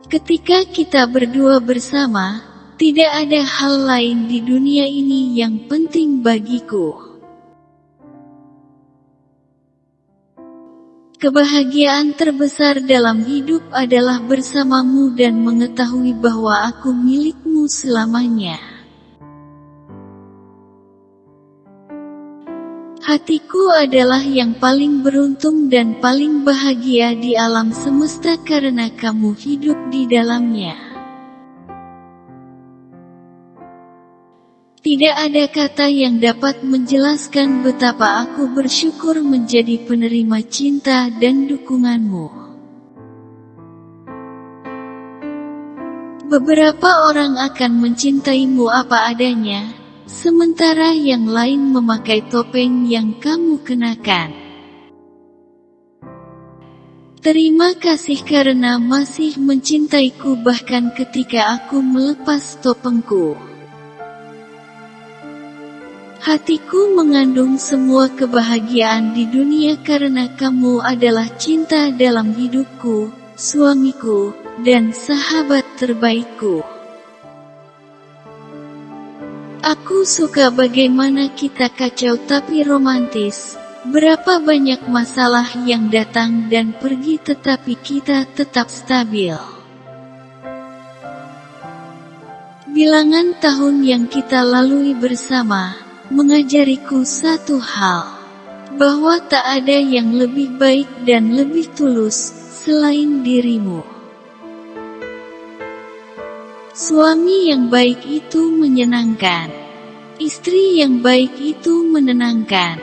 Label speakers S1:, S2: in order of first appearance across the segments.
S1: Ketika kita berdua bersama, tidak ada hal lain di dunia ini yang penting bagiku. Kebahagiaan terbesar dalam hidup adalah bersamamu dan mengetahui bahwa aku milikmu selamanya. Hatiku adalah yang paling beruntung dan paling bahagia di alam semesta karena kamu hidup di dalamnya. Tidak ada kata yang dapat menjelaskan betapa aku bersyukur menjadi penerima cinta dan dukunganmu. Beberapa orang akan mencintaimu apa adanya, sementara yang lain memakai topeng yang kamu kenakan. Terima kasih karena masih mencintaiku bahkan ketika aku melepas topengku. Hatiku mengandung semua kebahagiaan di dunia karena kamu adalah cinta dalam hidupku, suamiku, dan sahabat terbaikku. Aku suka bagaimana kita kacau tapi romantis. Berapa banyak masalah yang datang dan pergi tetapi kita tetap stabil. Bilangan tahun yang kita lalui bersama mengajariku satu hal, bahwa tak ada yang lebih baik dan lebih tulus selain dirimu. Suami yang baik itu menyenangkan, istri yang baik itu menenangkan.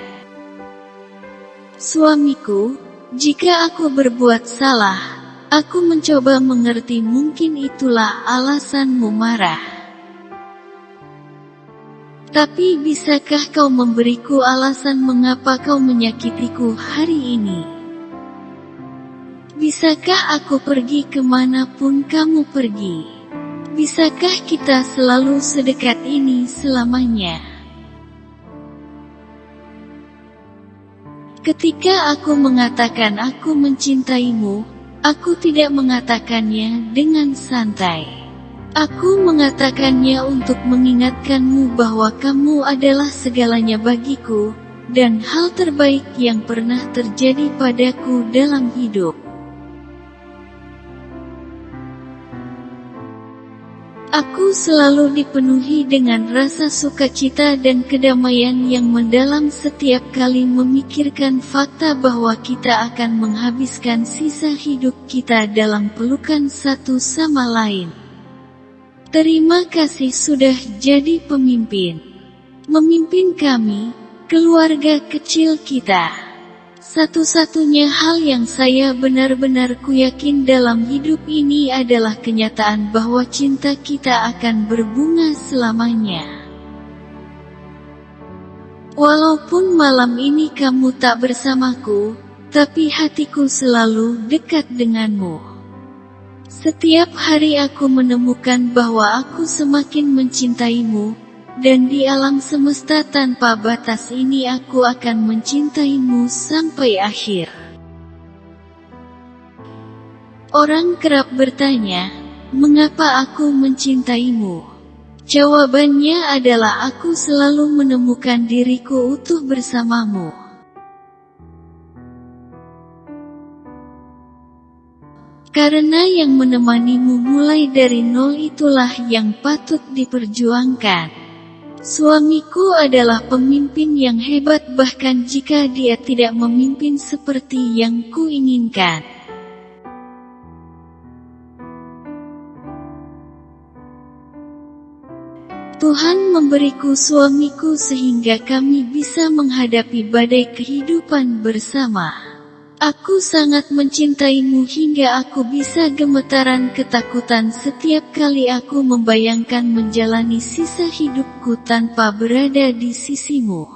S1: Suamiku, jika aku berbuat salah, aku mencoba mengerti mungkin itulah alasanmu marah. Tapi bisakah kau memberiku alasan mengapa kau menyakitiku hari ini? Bisakah aku pergi kemanapun kamu pergi? Bisakah kita selalu sedekat ini selamanya? Ketika aku mengatakan aku mencintaimu, aku tidak mengatakannya dengan santai. Aku mengatakannya untuk mengingatkanmu bahwa kamu adalah segalanya bagiku, dan hal terbaik yang pernah terjadi padaku dalam hidup. Aku selalu dipenuhi dengan rasa sukacita dan kedamaian yang mendalam setiap kali memikirkan fakta bahwa kita akan menghabiskan sisa hidup kita dalam pelukan satu sama lain. Terima kasih sudah jadi pemimpin. Memimpin kami, keluarga kecil kita. Satu-satunya hal yang saya benar-benar kuyakin dalam hidup ini adalah kenyataan bahwa cinta kita akan berbunga selamanya. Walaupun malam ini kamu tak bersamaku, tapi hatiku selalu dekat denganmu. Setiap hari aku menemukan bahwa aku semakin mencintaimu, dan di alam semesta tanpa batas ini aku akan mencintaimu sampai akhir. Orang kerap bertanya, mengapa aku mencintaimu? Jawabannya adalah aku selalu menemukan diriku utuh bersamamu. Karena yang menemanimu mulai dari nol itulah yang patut diperjuangkan. Suamiku adalah pemimpin yang hebat bahkan jika dia tidak memimpin seperti yang kuinginkan. Tuhan memberiku suamiku sehingga kami bisa menghadapi badai kehidupan bersama. Aku sangat mencintaimu hingga aku bisa gemetaran ketakutan setiap kali aku membayangkan menjalani sisa hidupku tanpa berada di sisimu.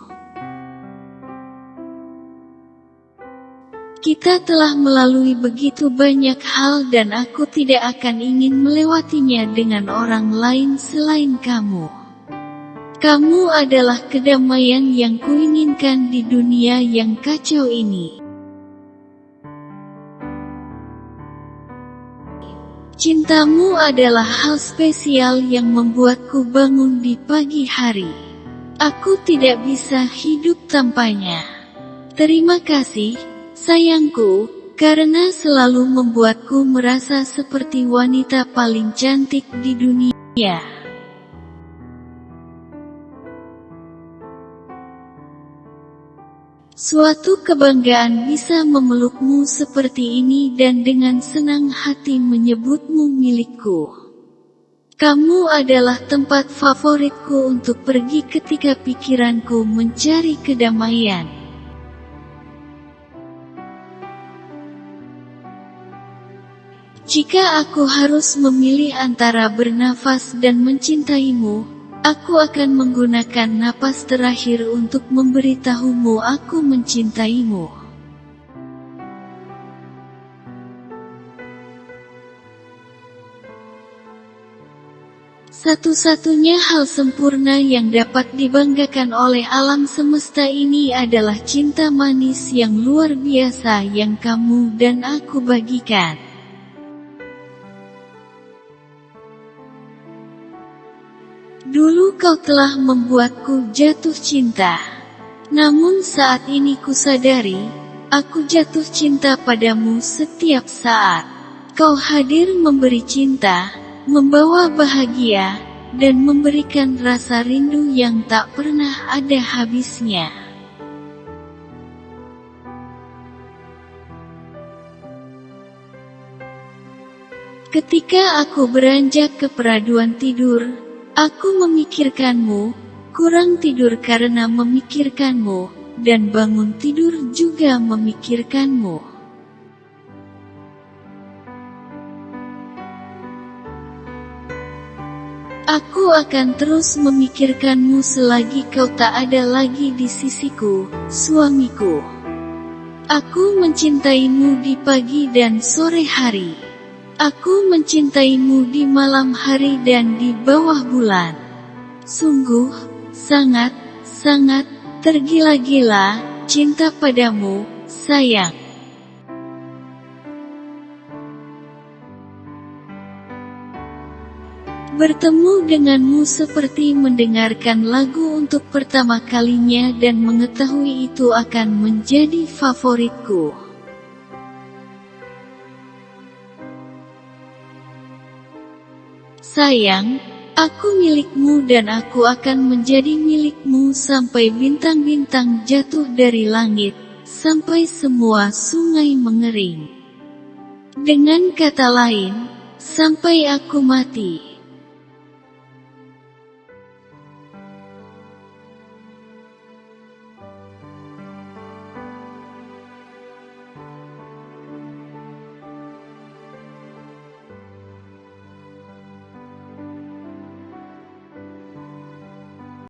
S1: Kita telah melalui begitu banyak hal dan aku tidak akan ingin melewatinya dengan orang lain selain kamu. Kamu adalah kedamaian yang kuinginkan di dunia yang kacau ini. Cintamu adalah hal spesial yang membuatku bangun di pagi hari. Aku tidak bisa hidup tanpanya. Terima kasih, sayangku, karena selalu membuatku merasa seperti wanita paling cantik di dunia. Suatu kebanggaan bisa memelukmu seperti ini dan dengan senang hati menyebutmu milikku. Kamu adalah tempat favoritku untuk pergi ketika pikiranku mencari kedamaian. Jika aku harus memilih antara bernafas dan mencintaimu, aku akan menggunakan napas terakhir untuk memberitahumu aku mencintaimu. Satu-satunya hal sempurna yang dapat dibanggakan oleh alam semesta ini adalah cinta manis yang luar biasa yang kamu dan aku bagikan. Dulu kau telah membuatku jatuh cinta. Namun saat ini kusadari, aku jatuh cinta padamu setiap saat. Kau hadir memberi cinta, membawa bahagia, dan memberikan rasa rindu yang tak pernah ada habisnya. Ketika aku beranjak ke peraduan tidur, aku memikirkanmu, kurang tidur karena memikirkanmu, dan bangun tidur juga memikirkanmu. Aku akan terus memikirkanmu selagi kau tak ada lagi di sisiku, suamiku. Aku mencintaimu di pagi dan sore hari. Aku mencintaimu di malam hari dan di bawah bulan. Sungguh, sangat, sangat, tergila-gila, cinta padamu, sayang. Bertemu denganmu seperti mendengarkan lagu untuk pertama kalinya dan mengetahui itu akan menjadi favoritku. Sayang, aku milikmu dan aku akan menjadi milikmu sampai bintang-bintang jatuh dari langit, sampai semua sungai mengering. Dengan kata lain, sampai aku mati.